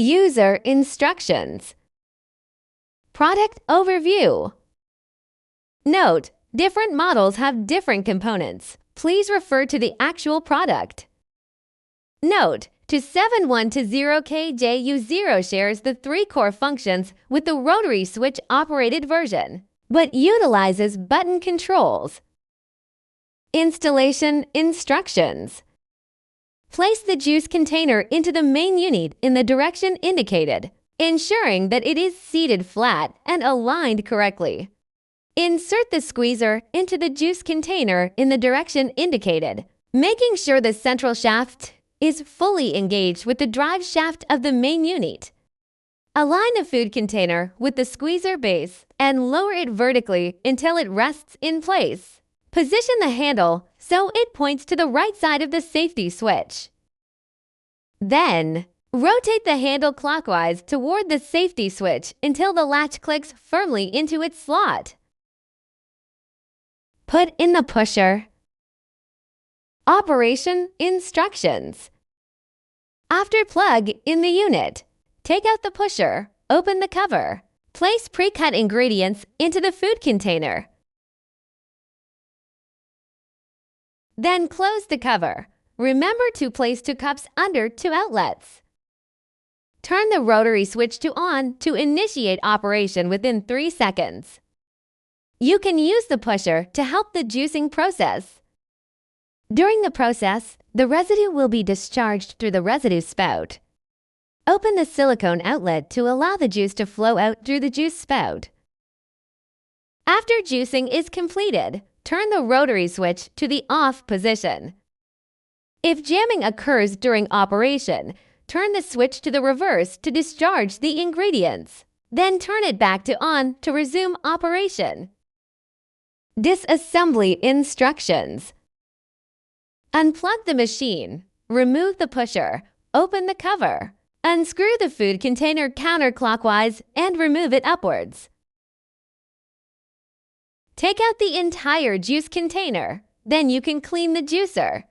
User instructions. Product overview. Note: different models have different components. Please refer to the actual product. Note: to 7120KJU0 shares the 3 core functions with the rotary switch-operated version, but utilizes button controls. Installation instructions. Place the juice container into the main unit in the direction indicated, ensuring that it is seated flat and aligned correctly. Insert the squeezer into the juice container in the direction indicated, making sure the central shaft is fully engaged with the drive shaft of the main unit. Align the food container with the squeezer base and lower it vertically until it rests in place. Position the handle so it points to the right side of the safety switch. Then, rotate the handle clockwise toward the safety switch until the latch clicks firmly into its slot. Put in the pusher. Operation instructions. After plug in the unit, take out the pusher, open the cover, place pre-cut ingredients into the food container. Then close the cover. Remember to place 2 cups under 2 outlets. Turn the rotary switch to on to initiate operation within 3 seconds. You can use the pusher to help the juicing process. During the process, the residue will be discharged through the residue spout. Open the silicone outlet to allow the juice to flow out through the juice spout. After juicing is completed, turn the rotary switch to the off position. If jamming occurs during operation, turn the switch to the reverse to discharge the ingredients. Then turn it back to on to resume operation. Disassembly instructions. Unplug the machine, remove the pusher, open the cover, unscrew the food container counterclockwise and remove it upwards. Take out the entire juice container, then you can clean the juicer.